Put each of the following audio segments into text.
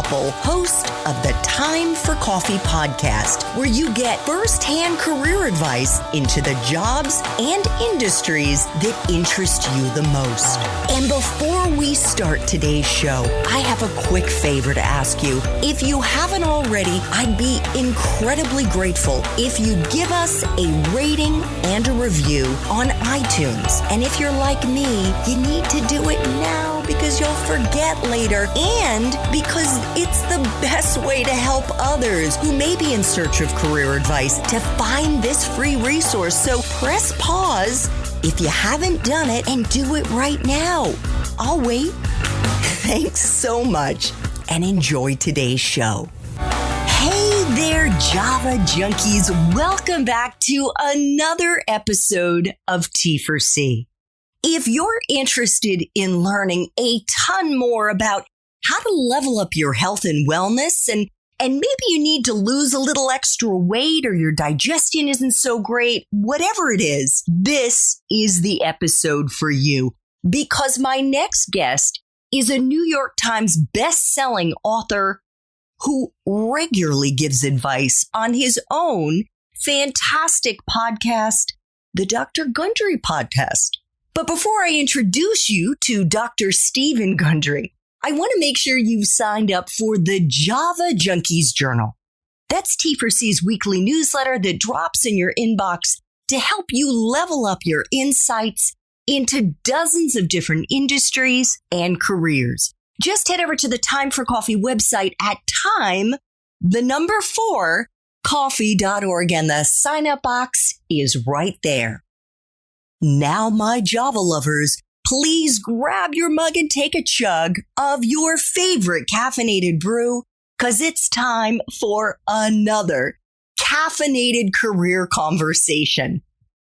Koppel, host of the Time for Coffee podcast, where you get firsthand career advice into the jobs and industries that interest you the most. And before we start today's show, I have a quick favor to ask you. If you haven't already, I'd be incredibly grateful if you give us a rating and a review on iTunes. And if you're like me, you need to do it now because you'll forget later and because it's the best way to help others who may be in search of career advice to find this free resource. So press pause if you haven't done it and do it right now. I'll wait. Thanks so much and enjoy today's show. Hey there, Java junkies. Welcome back to another episode of T4C. If you're interested in learning a ton more about how to level up your health and wellness, and maybe you need to lose a little extra weight or your digestion isn't so great, whatever it is, this is the episode for you. Because my next guest is a New York Times best-selling author who regularly gives advice on his own fantastic podcast, the Dr. Gundry Podcast. But before I introduce you to Dr. Stephen Gundry, I want to make sure you've signed up for the Java Junkies Journal. That's T4C's weekly newsletter that drops in your inbox to help you level up your insights into dozens of different industries and careers. Just head over to the Time for Coffee website at time4coffee.org, and the sign-up box is right there. Now, my Java lovers, please grab your mug and take a chug of your favorite caffeinated brew, because it's time for another caffeinated career conversation.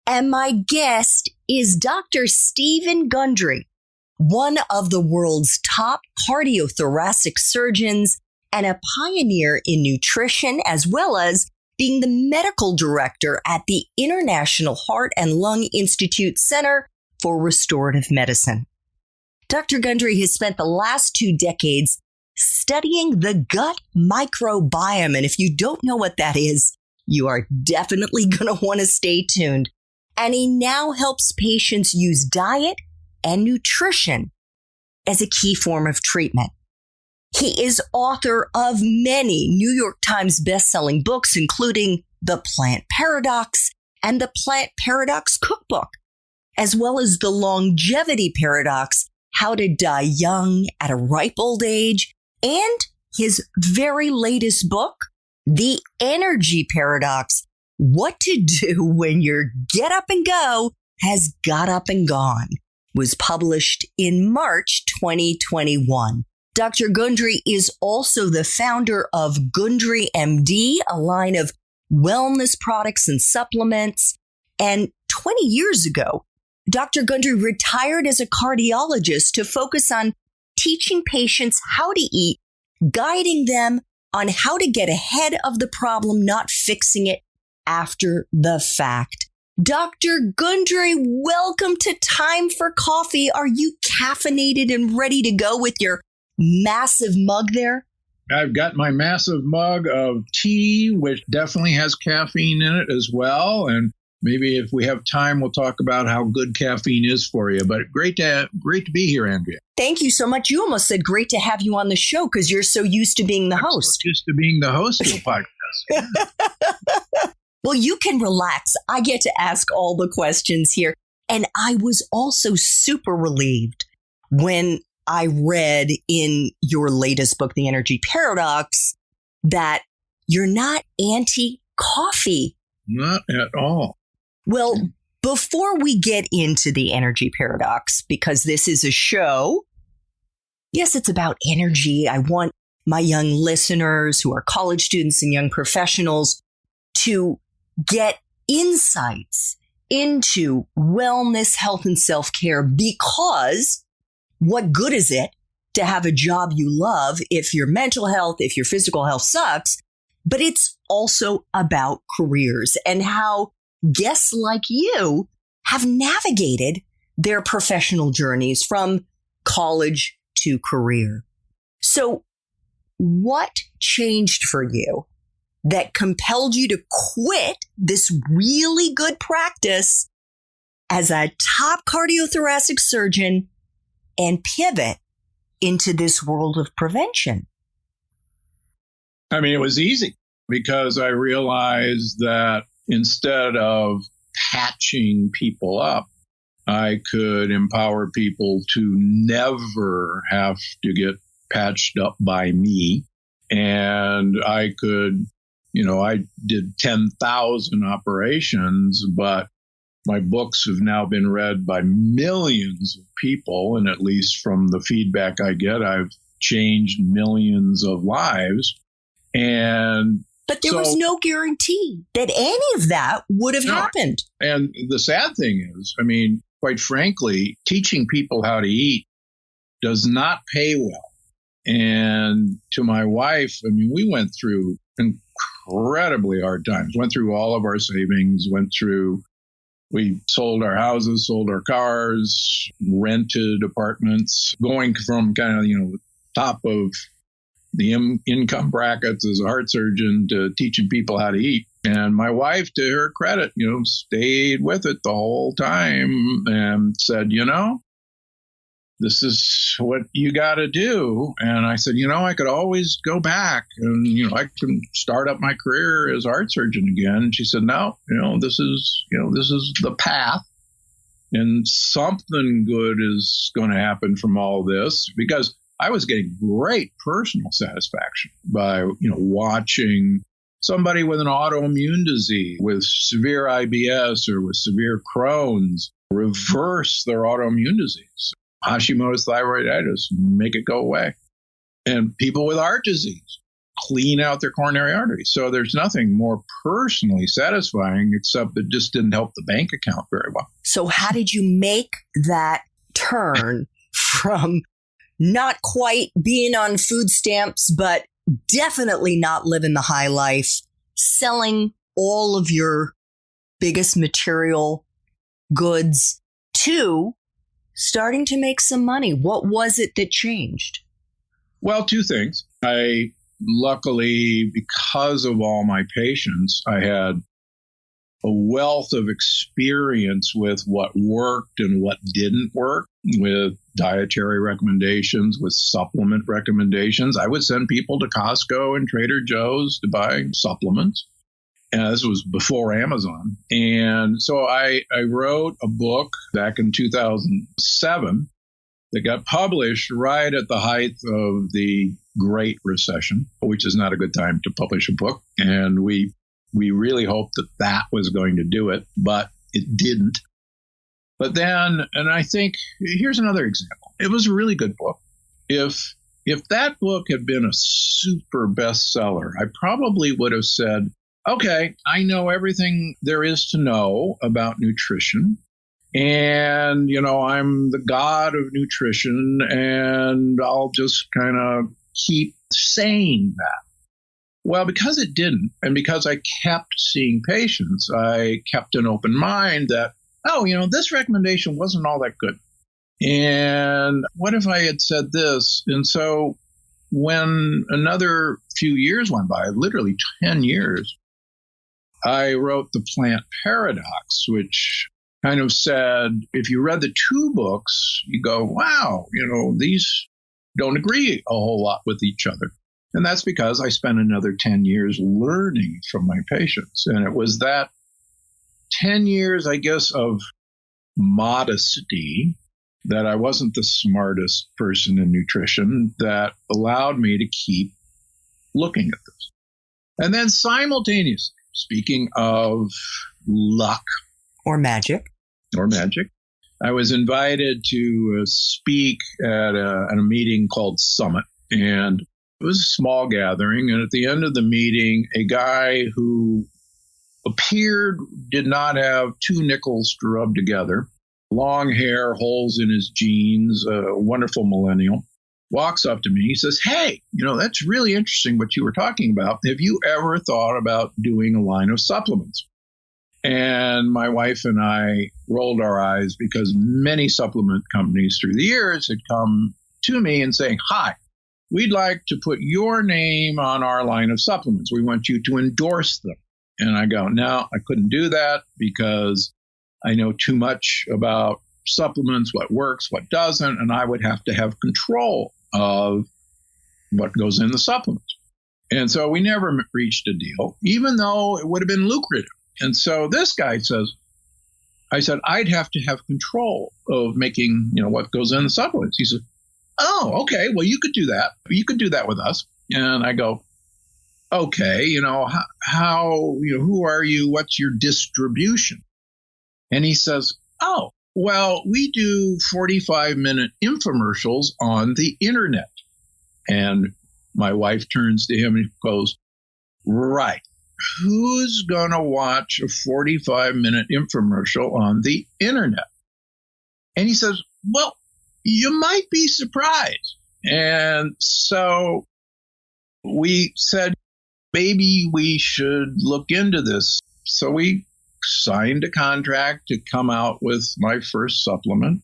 And my guest is Dr. Stephen Gundry, one of the world's top cardiothoracic surgeons and a pioneer in nutrition, as well as being the medical director at the International Heart and Lung Institute Center for Restorative Medicine. Dr. Gundry has spent the last 2 decades studying the gut microbiome. And if you don't know what that is, you are definitely going to want to stay tuned. And he now helps patients use diet and nutrition as a key form of treatment. He is author of many New York Times best-selling books, including The Plant Paradox and The Plant Paradox Cookbook, as well as The Longevity Paradox, How to Die Young at a Ripe Old Age, and his very latest book, The Energy Paradox, What to Do When Your Get Up and Go Has Got Up and Gone, was published in March 2021. Dr. Gundry is also the founder of Gundry MD, a line of wellness products and supplements. And 20 years ago, Dr. Gundry retired as a cardiologist to focus on teaching patients how to eat, guiding them on how to get ahead of the problem, not fixing it after the fact. Dr. Gundry, welcome to Time for Coffee. Are you caffeinated and ready to go with your massive mug there? I've got my massive mug of tea, which definitely has caffeine in it as well. And maybe if we have time, we'll talk about how good caffeine is for you. But great to be here, Andrea. Thank you so much. You almost said great to have you on the show because you're so used to being the host. So used to being the host of the podcast. Well, you can relax. I get to ask all the questions here. And I was also super relieved when I read in your latest book, The Energy Paradox, that you're not anti-coffee. Not at all. Well, before we get into the Energy Paradox, because this is a show, yes, it's about energy. I want my young listeners who are college students and young professionals to get insights into wellness, health, and self-care, because what good is it to have a job you love if your mental health, if your physical health sucks? But it's also about careers and how guests like you have navigated their professional journeys from college to career. So what changed for you that compelled you to quit this really good practice as a top cardiothoracic surgeon and pivot into this world of prevention? I mean, it was easy because I realized that instead of patching people up, I could empower people to never have to get patched up by me. And I could, I did 10,000 operations, but my books have now been read by millions of people. And at least from the feedback I get, I've changed millions of lives. But there was no guarantee that any of that would have happened. And the sad thing is, I mean, quite frankly, teaching people how to eat does not pay well. And to my wife, I mean, we went through incredibly hard times, went through all of our savings, we sold our houses, sold our cars, rented apartments, going from kind of, top of the income brackets as a heart surgeon to teaching people how to eat. And my wife, to her credit, stayed with it the whole time and said, this is what you got to do. And I said, I could always go back and, I can start up my career as a heart surgeon again. And she said, no, this is the path. And something good is going to happen from all this, because I was getting great personal satisfaction by, watching somebody with an autoimmune disease, with severe IBS or with severe Crohn's, reverse their autoimmune disease. Hashimoto's thyroiditis, make it go away. And people with heart disease, clean out their coronary arteries. So there's nothing more personally satisfying, except it just didn't help the bank account very well. So how did you make that turn from not quite being on food stamps, but definitely not living the high life, selling all of your biggest material goods, to starting to make some money? What was it that changed? Well, two things. Luckily, because of all my patients, I had a wealth of experience with what worked and what didn't work, with dietary recommendations, with supplement recommendations. I would send people to Costco and Trader Joe's to buy supplements. And this was before Amazon. And so I wrote a book back in 2007 that got published right at the height of the Great Recession, which is not a good time to publish a book. And we really hoped that was going to do it, but it didn't. But then, and I think, here's another example. It was a really good book. If that book had been a super bestseller, I probably would have said, okay, I know everything there is to know about nutrition. And, I'm the god of nutrition, and I'll just kind of keep saying that. Well, because it didn't, and because I kept seeing patients, I kept an open mind that, this recommendation wasn't all that good. And what if I had said this? And so when another few years went by, literally 10 years, I wrote The Plant Paradox, which kind of said, if you read the two books, you go, wow, these don't agree a whole lot with each other. And that's because I spent another 10 years learning from my patients. And it was that 10 years, I guess, of modesty, that I wasn't the smartest person in nutrition, that allowed me to keep looking at this. And then simultaneously, speaking of luck. Or magic, I was invited to speak at a meeting called Summit. And it was a small gathering. And at the end of the meeting, a guy who did not have two nickels to rub together, long hair, holes in his jeans, a wonderful millennial, walks up to me. He says, hey, that's really interesting what you were talking about. Have you ever thought about doing a line of supplements? And my wife and I rolled our eyes, because many supplement companies through the years had come to me and saying, hi, we'd like to put your name on our line of supplements. We want you to endorse them. And I go, no, I couldn't do that because I know too much about supplements, what works, what doesn't, and I would have to have control of what goes in the supplements. And so we never reached a deal, even though it would have been lucrative. And so this guy says, I said, I'd have to have control of making, what goes in the supplements. He said, oh, okay, well, you could do that. You could do that with us. And I go, okay, how, who are you? What's your distribution? And he says, oh, well, we do 45-minute infomercials on the internet. And my wife turns to him and goes, right. Who's going to watch a 45-minute infomercial on the internet? And he says, well, you might be surprised. And so we said, maybe we should look into this. So we signed a contract to come out with my first supplement.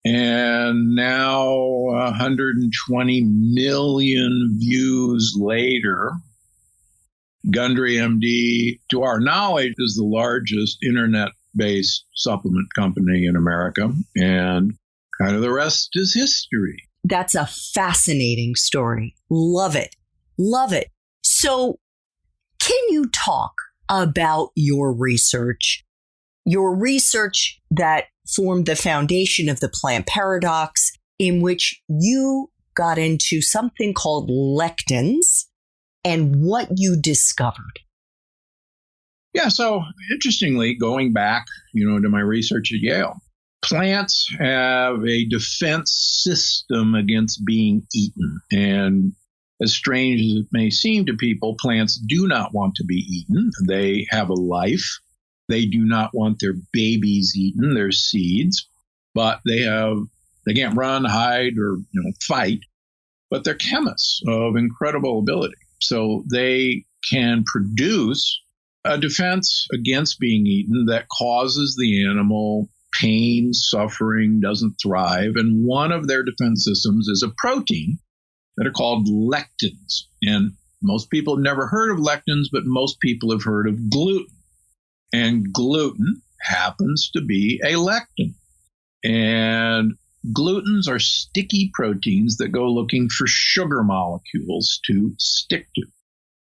And now 120 million views later, Gundry MD, to our knowledge, is the largest internet-based supplement company in America. And kind of the rest is history. That's a fascinating story. Love it. Love it. So can you talk about your research that formed the foundation of the plant paradox, in which you got into something called lectins and what you discovered? Yeah, so interestingly, going back, to my research at Yale, plants have a defense system against being eaten. And as strange as it may seem to people, plants do not want to be eaten. They have a life. They do not want their babies eaten, their seeds, but they can't run, hide, or fight, but they're chemists of incredible ability. So they can produce a defense against being eaten that causes the animal pain, suffering, doesn't thrive. And one of their defense systems is a protein that are called lectins. And most people have never heard of lectins, but most people have heard of gluten. And gluten happens to be a lectin. And glutens are sticky proteins that go looking for sugar molecules to stick to.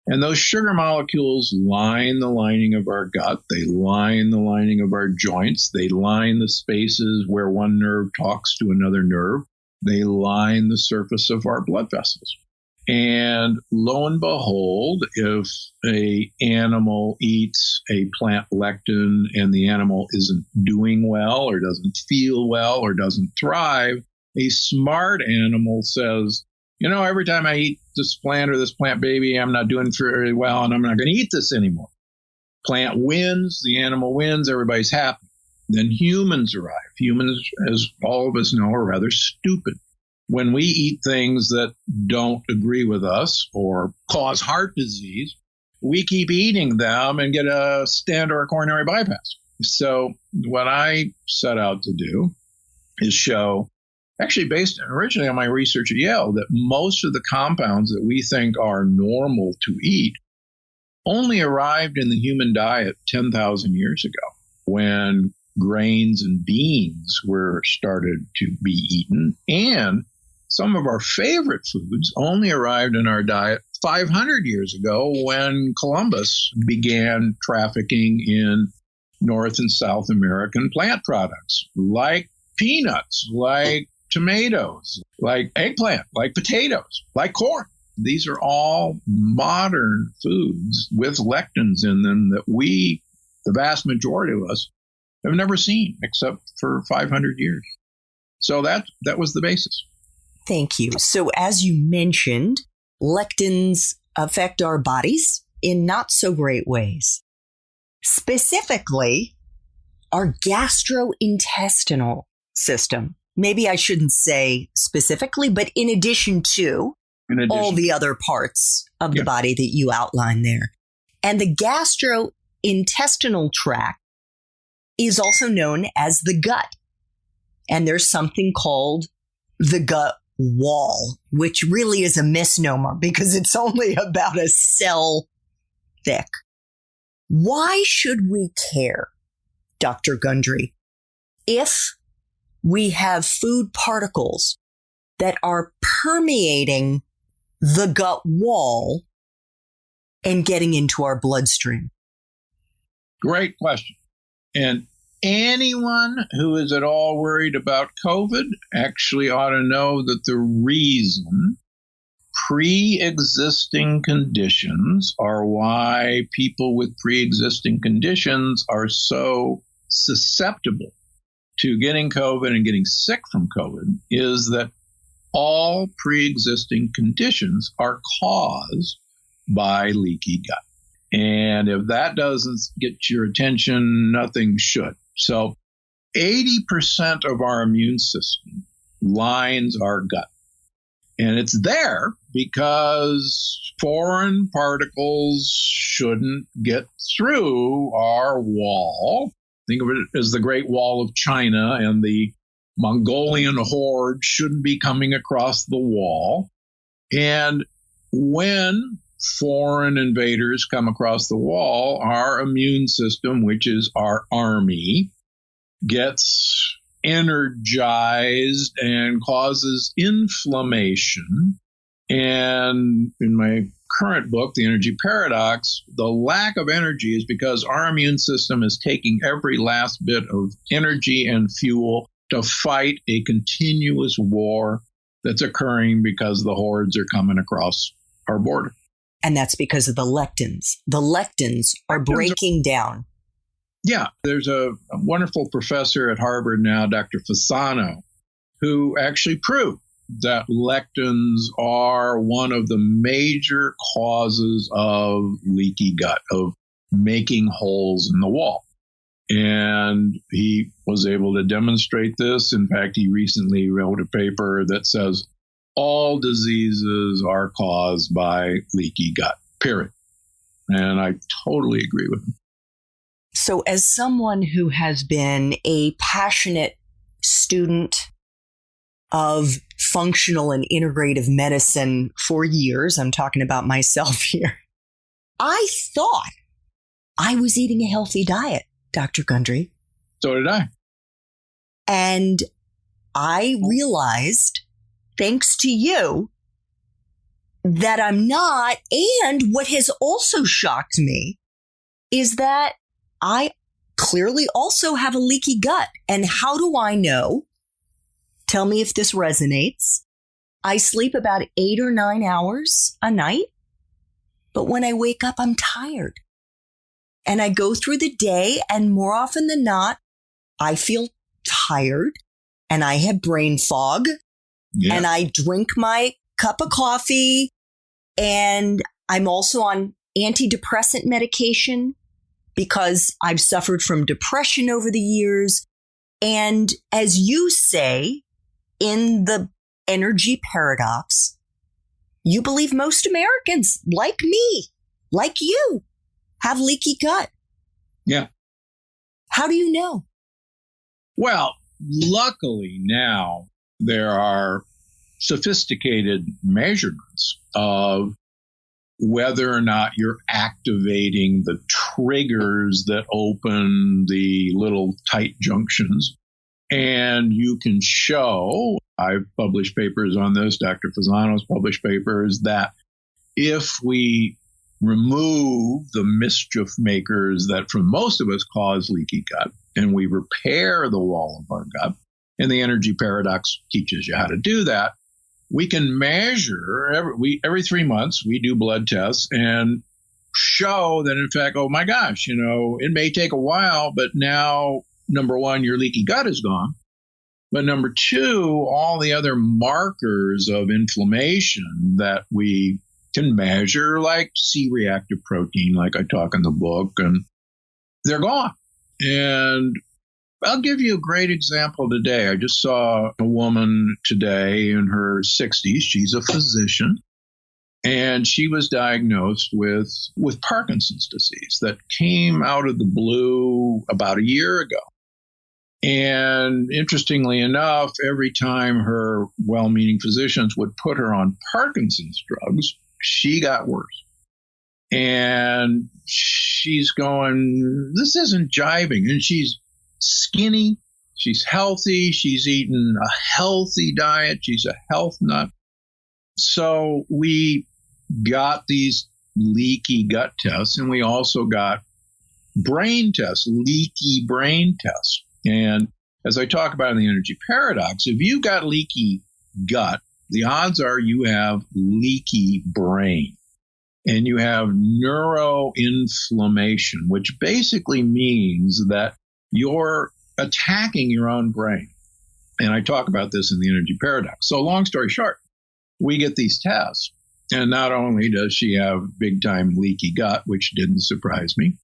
And those sugar molecules line the lining of our gut. They line the lining of our joints. They line the spaces where one nerve talks to another nerve. They line the surface of our blood vessels. And lo and behold, if an animal eats a plant lectin and the animal isn't doing well or doesn't feel well or doesn't thrive, a smart animal says, every time I eat this plant or this plant baby, I'm not doing very well and I'm not going to eat this anymore. Plant wins, the animal wins, everybody's happy. Then humans arrive. Humans, as all of us know, are rather stupid. When we eat things that don't agree with us or cause heart disease, we keep eating them and get a stent or a coronary bypass. So what I set out to do is show, actually based originally on my research at Yale, that most of the compounds that we think are normal to eat only arrived in the human diet 10,000 years ago, when grains and beans were started to be eaten. And some of our favorite foods only arrived in our diet 500 years ago, when Columbus began trafficking in North and South American plant products, like peanuts, like tomatoes, like eggplant, like potatoes, like corn. These are all modern foods with lectins in them that we, the vast majority of us, have never seen except for 500 years. So that was the basis. Thank you. So as you mentioned, lectins affect our bodies in not so great ways. Specifically, our gastrointestinal system. Maybe I shouldn't say specifically, but in addition to all the other parts of the body that you outlined there. And the gastrointestinal tract is also known as the gut. And there's something called the gut wall, which really is a misnomer because it's only about a cell thick. Why should we care, Dr. Gundry, if we have food particles that are permeating the gut wall and getting into our bloodstream? Great question. And anyone who is at all worried about COVID actually ought to know that the reason pre-existing conditions are why people with pre-existing conditions are so susceptible to getting COVID and getting sick from COVID is that all pre-existing conditions are caused by leaky gut. And if that doesn't get your attention, nothing should. So 80% of our immune system lines our gut. And it's there because foreign particles shouldn't get through our wall. Think of it as the Great Wall of China, and the Mongolian horde shouldn't be coming across the wall. And when foreign invaders come across the wall, our immune system, which is our army, gets energized and causes inflammation. And in my current book, The Energy Paradox, the lack of energy is because our immune system is taking every last bit of energy and fuel to fight a continuous war that's occurring because the hordes are coming across our border. And that's because of the lectins. The lectins are breaking down. Yeah, there's a wonderful professor at Harvard now, Dr. Fasano, who actually proved that lectins are one of the major causes of leaky gut, of making holes in the wall. And he was able to demonstrate this. In fact, he recently wrote a paper that says all diseases are caused by leaky gut, period. And I totally agree with him. So as someone who has been a passionate student of functional and integrative medicine for years, I'm talking about myself here, I thought I was eating a healthy diet, Dr. Gundry. So did I. And I realized, thanks to you, that I'm not. And what has also shocked me is that I clearly also have a leaky gut. And how do I know? Tell me if this resonates. I sleep about 8 or 9 hours a night, but when I wake up, I'm tired. And I go through the day, and more often than not, I feel tired and I have brain fog. Yeah. And I drink my cup of coffee, and I'm also on antidepressant medication because I've suffered from depression over the years. And as you say, in the energy paradox, you believe most Americans, like me, like you, have leaky gut. Yeah. How do you know? Well, luckily now there are sophisticated measurements of whether or not you're activating the triggers that open the little tight junctions. And you can show, I've published papers on this, Dr. Fasano's published papers, that if we remove the mischief makers that for most of us cause leaky gut, and we repair the wall of our gut, and the energy paradox teaches you how to do that, we can measure every 3 months, we do blood tests and show that, in fact, oh my gosh, it may take a while, but now, number one, your leaky gut is gone. But number two, all the other markers of inflammation that we can measure, like C-reactive protein, like I talk in the book, and they're gone. And I'll give you a great example today. I just saw a woman today in her 60s. She's a physician, and she was diagnosed with Parkinson's disease that came out of the blue about a year ago. And interestingly enough, every time her well-meaning physicians would put her on Parkinson's drugs, she got worse. And she's going, this isn't jiving. And she's skinny. She's healthy. She's eaten a healthy diet. She's a health nut. So we got these leaky gut tests, and we also got brain tests, leaky brain tests. And as I talk about in the energy paradox, if you got leaky gut, the odds are you have leaky brain. And you have neuroinflammation, which basically means that you're attacking your own brain. And I talk about this in the energy paradox. So long story short, we get these tests. And not only does she have big time leaky gut, which didn't surprise me,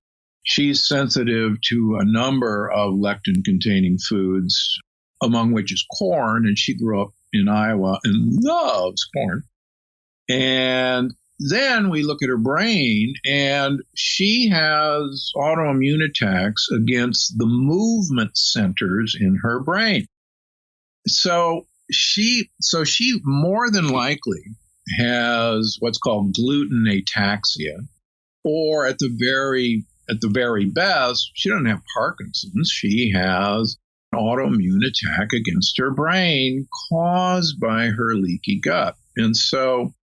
she's sensitive to a number of lectin containing foods, among which is corn. And she grew up in Iowa and loves corn. And then we look at her brain, and she has autoimmune attacks against the movement centers in her brain. So she more than likely has what's called gluten ataxia, or at the very best, she doesn't have Parkinson's. She has an autoimmune attack against her brain caused by her leaky gut. And so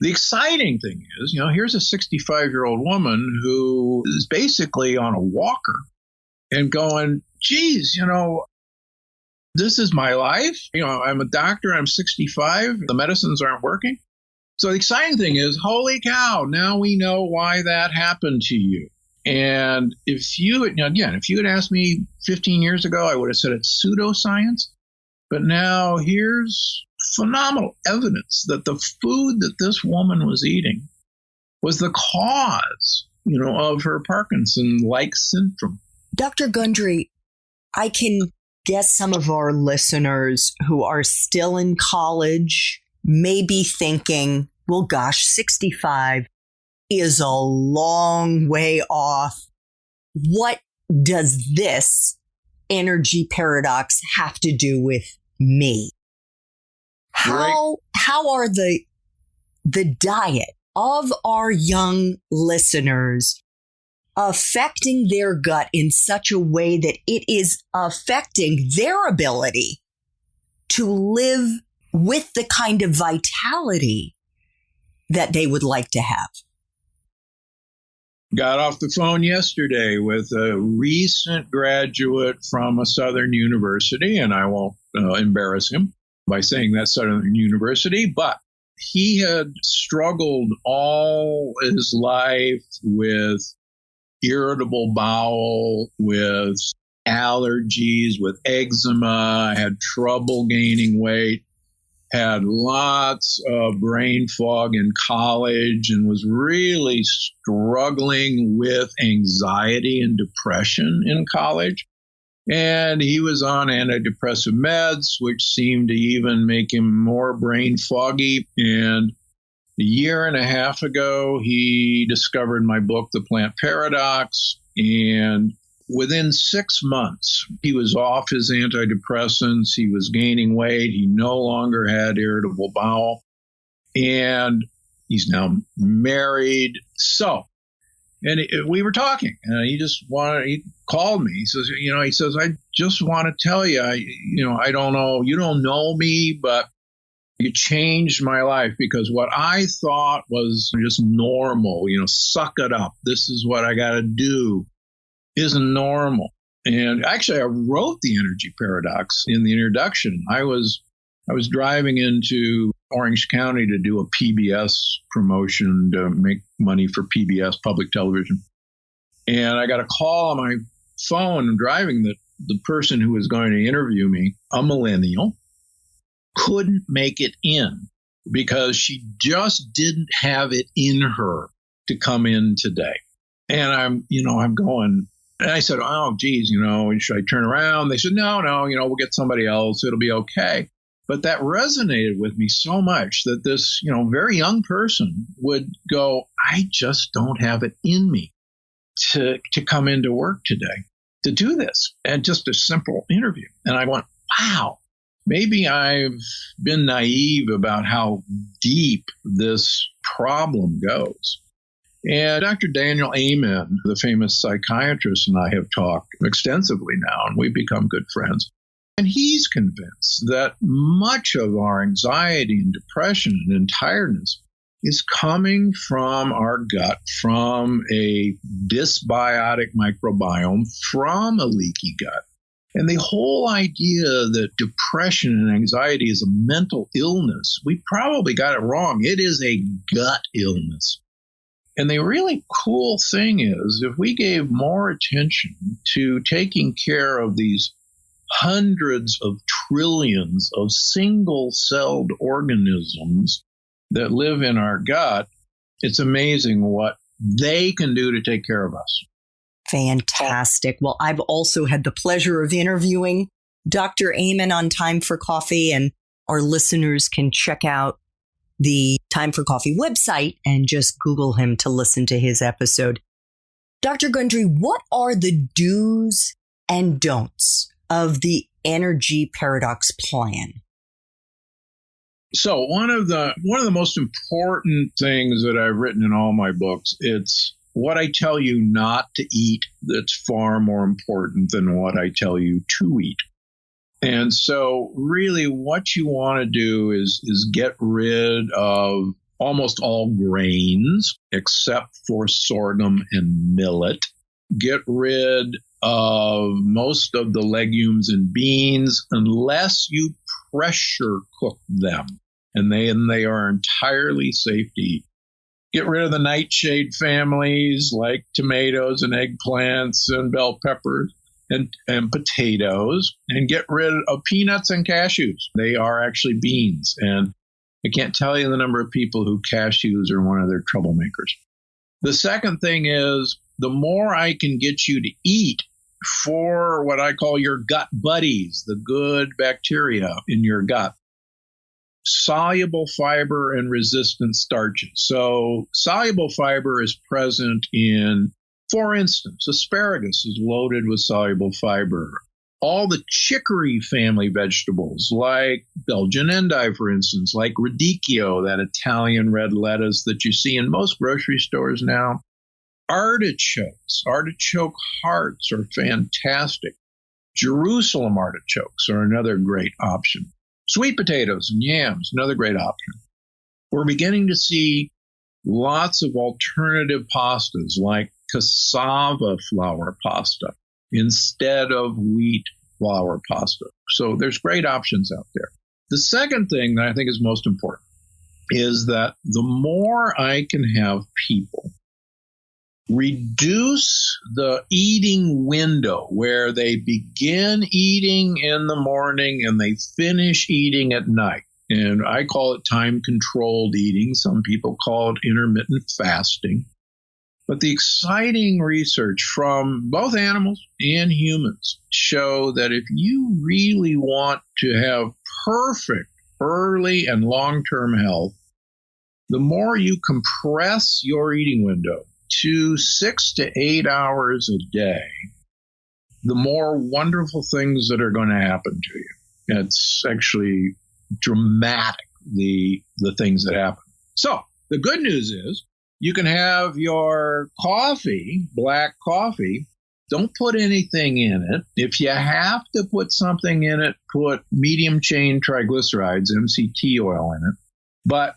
the exciting thing is, here's a 65-year-old woman who is basically on a walker and going, geez, this is my life. I'm a doctor. I'm 65. The medicines aren't working. So the exciting thing is, holy cow, now we know why that happened to you. And if you had asked me 15 years ago, I would have said it's pseudoscience. But now here's phenomenal evidence that the food that this woman was eating was the cause, of her Parkinson-like syndrome. Dr. Gundry, I can guess some of our listeners who are still in college may be thinking, well, gosh, 65 is a long way off. What does this energy paradox have to do with me? How are the diet of our young listeners affecting their gut in such a way that it is affecting their ability to live with the kind of vitality that they would like to have? Got off the phone yesterday with a recent graduate from a Southern university, and I won't embarrass him by saying that Southern University, but he had struggled all his life with irritable bowel, with allergies, with eczema, had trouble gaining weight, had lots of brain fog in college, and was really struggling with anxiety and depression in college. And he was on antidepressive meds, which seemed to even make him more brain foggy. And a year and a half ago, he discovered my book, The Plant Paradox. And within 6 months, he was off his antidepressants. He was gaining weight. He no longer had irritable bowel. And he's now married. And we were talking, and he called me. He says, I just want to tell you, I don't know, you don't know me, but you changed my life, because what I thought was just normal, suck it up, this is what I got to do, isn't normal. And actually, I wrote the energy paradox in the introduction. I was driving into Orange County to do a PBS promotion to make money for PBS, public television. And I got a call on my phone driving that the person who was going to interview me, a millennial, couldn't make it in because she just didn't have it in her to come in today. And I'm going, and I said, oh, geez, should I turn around? They said, no, we'll get somebody else. It'll be okay. But that resonated with me so much that this, very young person would go, I just don't have it in me to come into work today. to do this and just a simple interview. And I went, wow, maybe I've been naive about how deep this problem goes. And Dr. Daniel Amen, the famous psychiatrist, and I have talked extensively now, and we've become good friends. And he's convinced that much of our anxiety and depression and tiredness is coming from our gut, from a dysbiotic microbiome, from a leaky gut. And the whole idea that depression and anxiety is a mental illness, we probably got it wrong. It is a gut illness. And the really cool thing is, if we gave more attention to taking care of these hundreds of trillions of single-celled organisms that live in our gut, it's amazing what they can do to take care of us. Fantastic. Well, I've also had the pleasure of interviewing Dr. Amen on Time for Coffee, and our listeners can check out the Time for Coffee website and just Google him to listen to his episode. Dr. Gundry, what are the do's and don'ts of the Energy Paradox Plan? So one of the most important things that I've written in all my books, it's what I tell you not to eat that's far more important than what I tell you to eat. And so really what you want to do is get rid of almost all grains except for sorghum and millet. Get rid of most of the legumes and beans unless you pressure cook them. And they are entirely safe to eat. Get rid of the nightshade families like tomatoes and eggplants and bell peppers and potatoes, and get rid of peanuts and cashews. They are actually beans. And I can't tell you the number of people who cashews are one of their troublemakers. The second thing is, the more I can get you to eat for what I call your gut buddies, the good bacteria in your gut, soluble fiber and resistant starches. So soluble fiber is present in, for instance, asparagus is loaded with soluble fiber. All the chicory family vegetables, like Belgian endive, for instance, like radicchio, that Italian red lettuce that you see in most grocery stores now. Artichokes, artichoke hearts are fantastic. Jerusalem artichokes are another great option. Sweet potatoes and yams, another great option. We're beginning to see lots of alternative pastas like cassava flour pasta instead of wheat flour pasta. So there's great options out there. The second thing that I think is most important is that the more I can have people reduce the eating window where they begin eating in the morning and they finish eating at night. And I call it time-controlled eating. Some people call it intermittent fasting. But the exciting research from both animals and humans show that if you really want to have perfect early and long-term health, the more you compress your eating window to 6 to 8 hours a day, the more wonderful things that are going to happen to you. It's actually dramatic, the things that happen. So the good news is you can have your coffee, black coffee. Don't put anything in it. If you have to put something in it, put medium chain triglycerides, MCT oil in it. But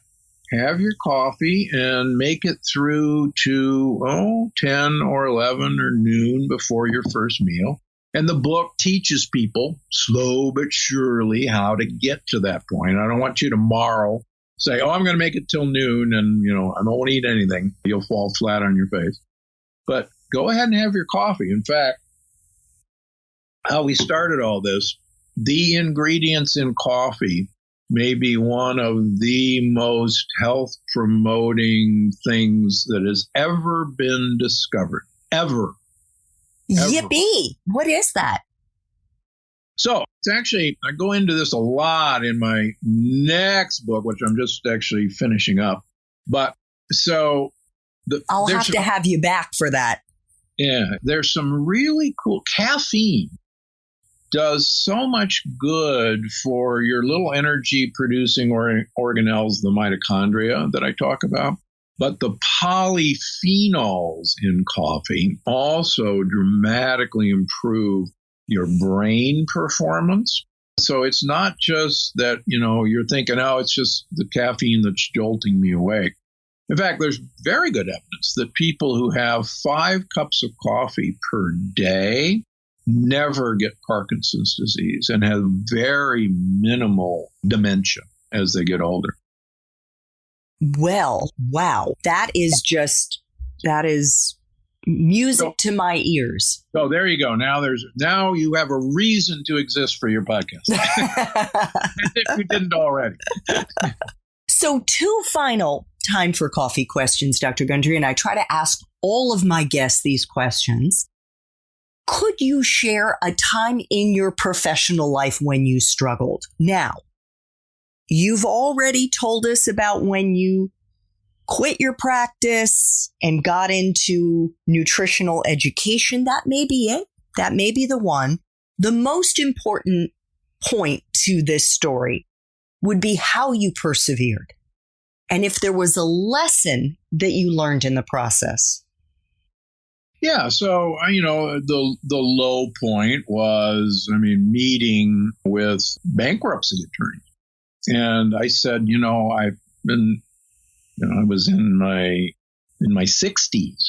have your coffee and make it through to 10 or 11 or noon before your first meal. And the book teaches people slow but surely how to get to that point. I don't want you tomorrow say, I'm going to make it till noon and, I won't eat anything. You'll fall flat on your face. But go ahead and have your coffee. In fact, how we started all this, the ingredients in coffee may be one of the most health-promoting things that has ever been discovered. Ever. Yippee! What is that? So it's actually, I go into this a lot in my next book, which I'm just actually finishing up. But so I'll have to have you back for that. Yeah, there's some really cool caffeine does so much good for your little energy producing organelles, the mitochondria that I talk about. But the polyphenols in coffee also dramatically improve your brain performance. So it's not just that, you're thinking, oh, it's just the caffeine that's jolting me awake. In fact, there's very good evidence that people who have 5 cups of coffee per day never get Parkinson's disease and have very minimal dementia as they get older. Well, wow. That is music to my ears. So there you go. Now you have a reason to exist for your podcast. If you didn't already. So 2 final time for coffee questions, Dr. Gundry, and I try to ask all of my guests these questions. Could you share a time in your professional life when you struggled? Now, you've already told us about when you quit your practice and got into nutritional education. That may be it. That may be the one. The most important point to this story would be how you persevered. And if there was a lesson that you learned in the process. Yeah. So, the low point was, meeting with bankruptcy attorneys. And I said, I was in my 60s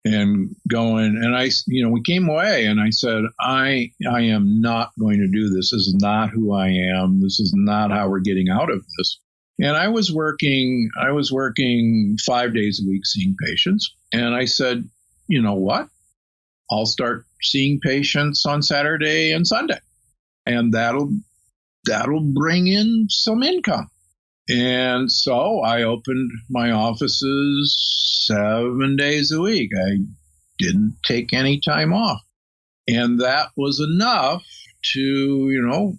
and going, and we came away and I said, I am not going to do this. This is not who I am. This is not how we're getting out of this. And I was working 5 days a week seeing patients. And I said, you know what? I'll start seeing patients on Saturday and Sunday. And that'll bring in some income. And so I opened my offices 7 days a week. I didn't take any time off. And that was enough to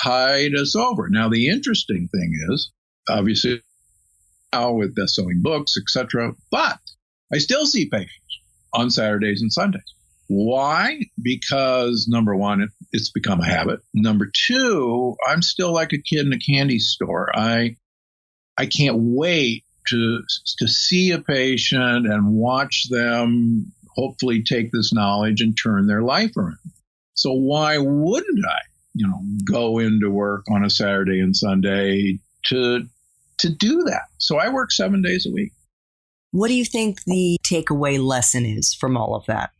tide us over. Now, the interesting thing is, obviously, now with best-selling books, etc., but I still see patients on Saturdays and Sundays. Why? Because number one, it's become a habit. Number two, I'm still like a kid in a candy store. I can't wait to see a patient and watch them hopefully take this knowledge and turn their life around. So why wouldn't I, go into work on a Saturday and Sunday to do that? So I work 7 days a week. What do you think the takeaway lesson is from all of that?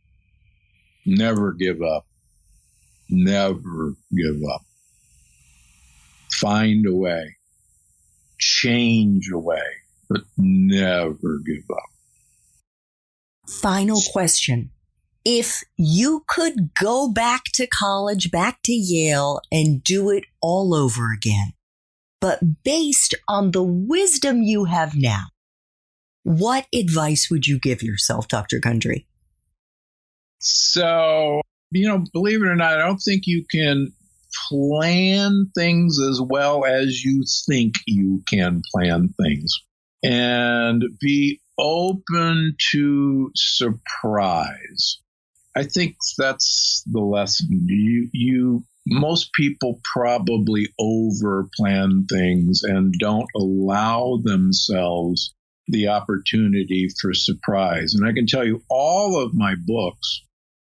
Never give up. Never give up. Find a way. Change a way, but never give up. Final question. If you could go back to college, back to Yale, and do it all over again, but based on the wisdom you have now, what advice would you give yourself, Dr. Gundry? So, believe it or not, I don't think you can plan things as well as you think you can plan things. And be open to surprise. I think that's the lesson. Most people probably over-plan things and don't allow themselves the opportunity for surprise. And I can tell you, all of my books,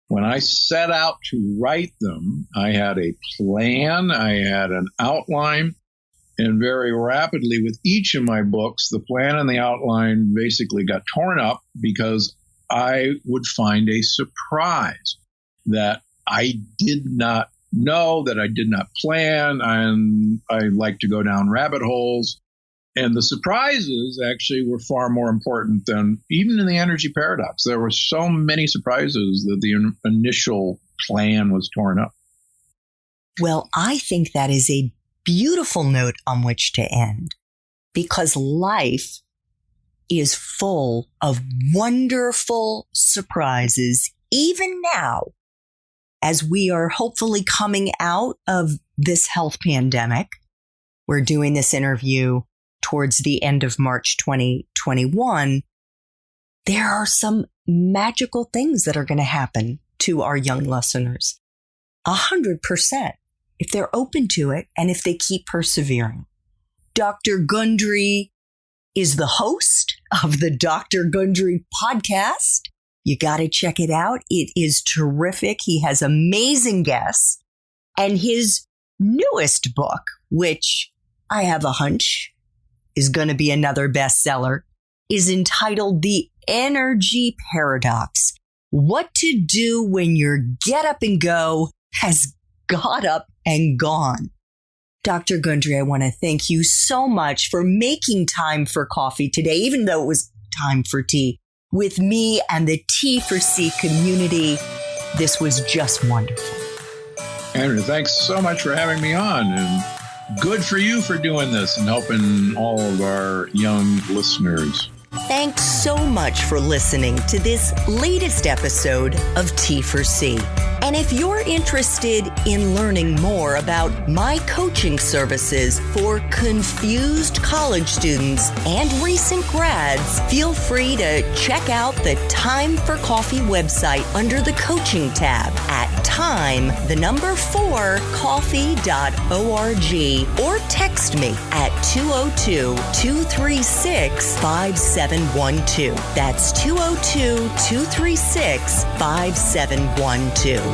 when I set out to write them, I had a plan, I had an outline, and very rapidly with each of my books, the plan and the outline basically got torn up because I would find a surprise that I did not know, that I did not plan, and I like to go down rabbit holes. And the surprises actually were far more important than even in the energy paradox. There were so many surprises that the initial plan was torn up. Well, I think that is a beautiful note on which to end, because life is full of wonderful surprises, even now, as we are hopefully coming out of this health pandemic. We're doing this interview towards the end of March 2021. there are some magical things that are going to happen to our young listeners. 100%, if they're open to it and if they keep persevering. Dr. Gundry is the host of the Dr. Gundry podcast. You got to check it out. It is terrific. He has amazing guests. And his newest book, which I have a hunch is going to be another bestseller, is entitled The Energy Paradox. What to do when your get up and go has got up and gone. Dr. Gundry, I want to thank you so much for making time for coffee today, even though it was time for tea, with me and the T4C community. This was just wonderful. Andrew, thanks so much for having me on. And good for you for doing this and helping all of our young listeners. Thanks so much for listening to this latest episode of T4C. And if you're interested in learning more about my coaching services for confused college students and recent grads, feel free to check out the Time for Coffee website under the coaching tab at time4coffee.org or text me at 202-236-5712. That's 202-236-5712.